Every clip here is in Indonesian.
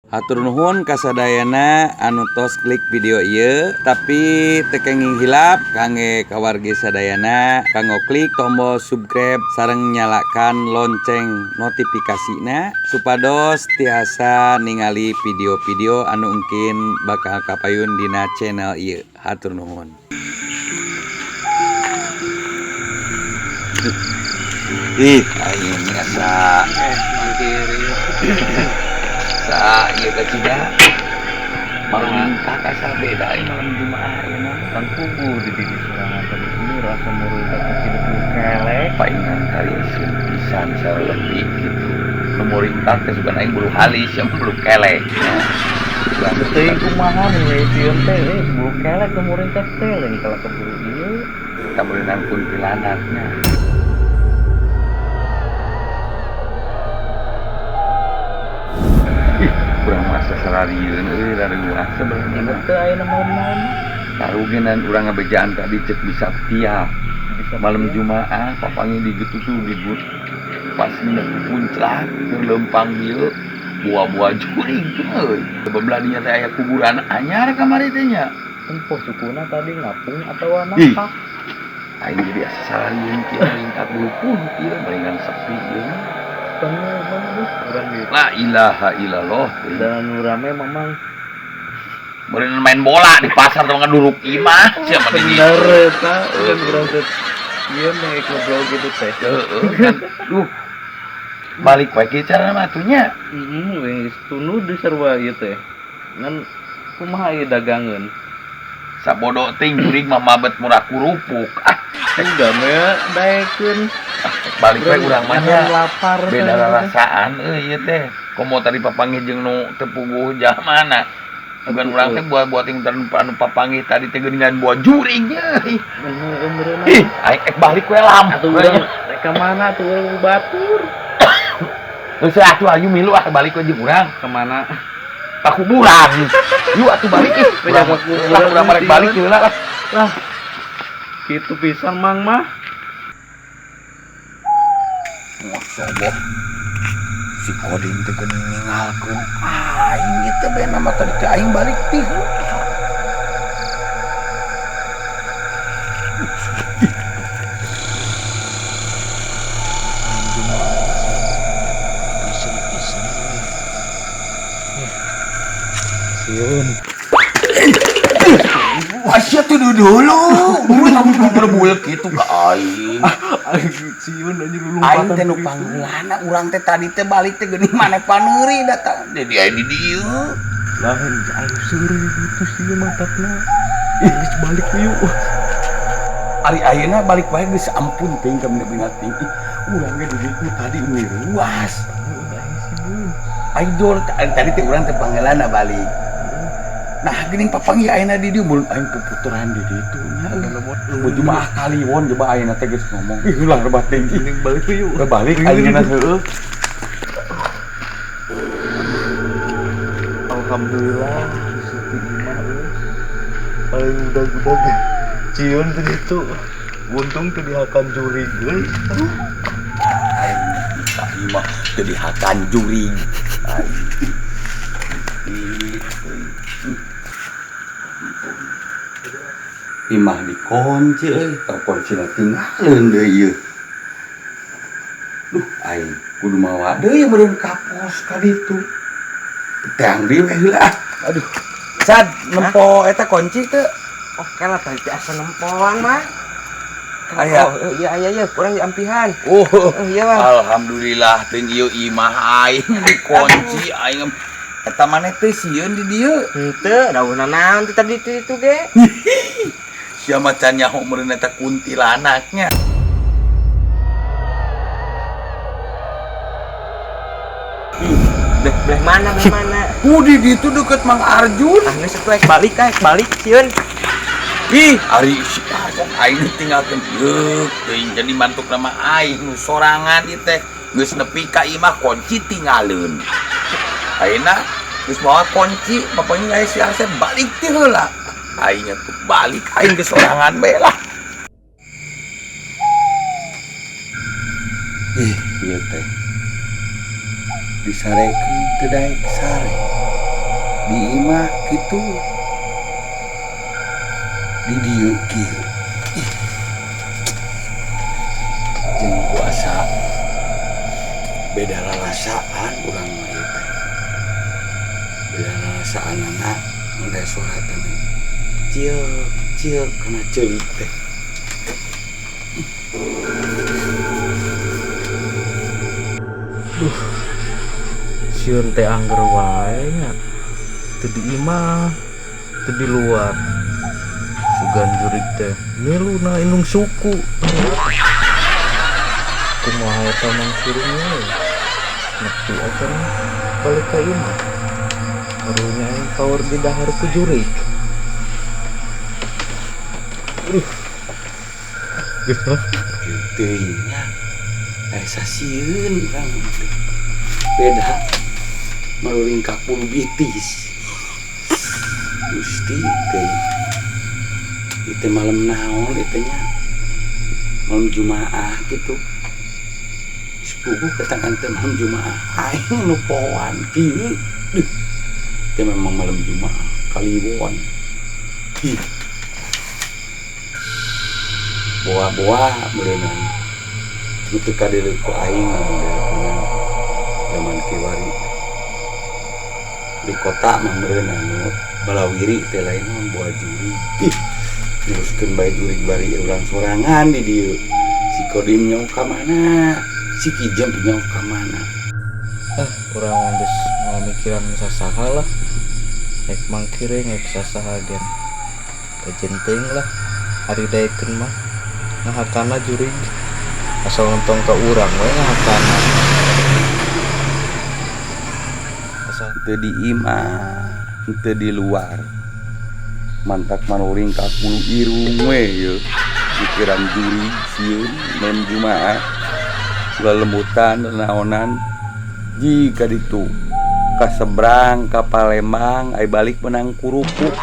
Hatur nuhun kasadayana anu tos klik video ieu tapi tekenging hilap kangge kawargi sadayana kanggo klik tombol subscribe sareng nyalakan lonceng notifikasina supados tiasa ningali video-video anu mungkin bakal kapayun dina channel ieu. Hatur nuhun. Aing biasa mangkiri sa ieu kacida malam kakak sabeda malam Jumaah ayeuna kan puguh di didik sorangan tadi ini rasa murid kecil dulu kelek paingan karieun pisan sareleutik gitu nu muringkat teh sugan aing bulu halis yang bulu kelek teuing kumaha nih sieun teh bulu kelek nu muringkat teh lain kalau keburu ieu kita berenang kuntilanaknya. Kurang masa sararieun euy rareuah sebenarnya teu aya naon-naon karuginan urang ngabejaan tadi cek bisa tiap malam Jumaah papangi digututu dibut pas dina puncak keur lempang ieu buah-buah juring euy sebelah dinya teh aya kuburan anyar kamari teh nya tempo sukuna tadi ngapung atau napak aing jadi asa sararieun kieu ringkat bulu pun ieu barengan sepi ieu bener urang gitu la ilaha illallah dan nu rame mamang meureun main bola di pasar tong ngeduruk imah siapa ini bener eta urang berasa ieu nih ngobrol gitu teh kan balik wae kieu cara matunya wis tunu di sarua ieu teh ngan kumaha ieu dagangeun sabodo ting jurig mah mabet murah kurupuk udah mah daekeun balik wae urang mah lapar beda rasaan ieu teh komo tadi papanggih jeung nu teu puguh jamana bukan urang teh buat ting anu papanggih tadi teh geuningan buah juring euy bener aing balik wae lam atuh urang rek ka mana atuh urang batur geus atuh ayu milu balik wae jeung urang ka mana ka kuburan yuk atuh balik urang marek balik ieu lah kitu pisan mang mah masyaallah si Kodin teh geuning ningalkeun aing ieu teh bena mah tadi teh aing balik teh sieun Asya tuh dulu, gue kamu berbulek gitu ke aing. sieun anjir lu Aing teh nu panggulana, urang teh tadi teh balik teh geuning maneh paneuri datang. Jadi aya di dieu. lain aing seuri gitu sieun mantapna. Geus balik yuk. Ari ayeuna balik wae geus ampun teuing ka bina-bina ting. Urang ge di ditu tadi umi ruas. Aidol tadi teh urang teh panggulana balik. Nah geuning papanggih ayeuna di dieu mun aing puputuran di ditu nya. Mun Jumaah kaliwon coba ayeuna teh geus ngomong. Ih ulah rebah tinggi. Balik yuk. Balik ayeuna heueuh. Alhamdulillah Gusti imah paling udag-udag cieun teh ditu. Untung teu dihakan jurig euy. Aing bisa imah teu dihakan jurig. Imah dikunci euy, terkuncina tinggalin deui ieu. Duh, aing kudu mawa deui meureun ka pos ka ditu. Teang dieu we heula. Aduh. Sad, nempo eta kunci teu? Oke lah tadi asa nempoan mah. Aya. Iya, kurang diampihan. Iya, Bang. Alhamdulillah teuing ieu imah aing dikunci aing. Eta maneh teh sieun di dieu. Henteu, daunna naon teh tadi itu ge. Sia macan nyaho meureun eta kuntilanaknya. Belah mana? Di ditu deket Mang Arjun. Ah, geus atuh balik sieun. Ih, ari si Arjun aing tinggalkeun yeuk teuing jadi mantuk nama aing nu sorangan ieu teh geus nepi ka imah kunci tinggalin. Ayeuna geus bawa kunci, bapaknya aya si Arjun balik teh heula. Aing tuh balik aing geus sorangan bae lah. Ieu teh disarekeun teu daek sare. di imah gitu di dieu kieu jeung kuasa beda rasaan urang mah ieu teh beda rasaan anak mun suara teh cieu kana ceulik teh sieun teh angger wae nya teu di imah teu di luar sugan jurig teh miluna indung suku kumaha eta mangsuring we nepi akan balik ka imah karunya aing kawer di dahar ku jurig teuing nya sasieun urang beda maluring ka pulbitis Gusti teh itu malam naon itu nya malam Jumaah gitu sepupu ketangan teh malam Jumaah aing nu poan kieu itu memang malam Jumaah Kaliwon boa-boa berenang nu teu kadeureuk ku aing ngamodelkeun zaman kiwari di kota mah meureun anu balawiri teh lain mah boa juri teruskeun bae jurig bari urang sorangan di dieu si Kodim nyaho ka mana si Kijem nyaho ka mana urang geus ngamikiran sasaha lah rek mangkire rek sasaha gen kajenteng lah hari daekeun mah ngahakana jurig asal nonton ka urang we ngahakana asal teu di imah teu di luar mantak manuring ka 10 irung we ye pikiran jurig sieun malam Jumaah lelembutan naonan jika ditu ka seberang ka Palembang ai balik menang kurupuk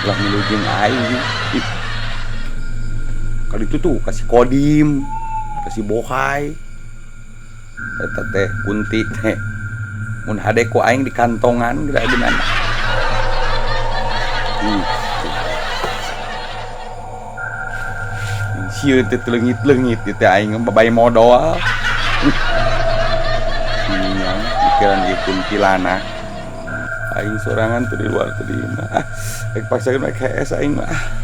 lah milujeng aing kali itu tuh kasih Kodim kasih Bohai eta teh Kunti teh mun hade ku aing di kantongan geuna sieun teh leungit-leungit teh aing babay modal pikiran di kuntilanak aing sorangan teu di luar teu di imah rek paksakeun make KS aing mah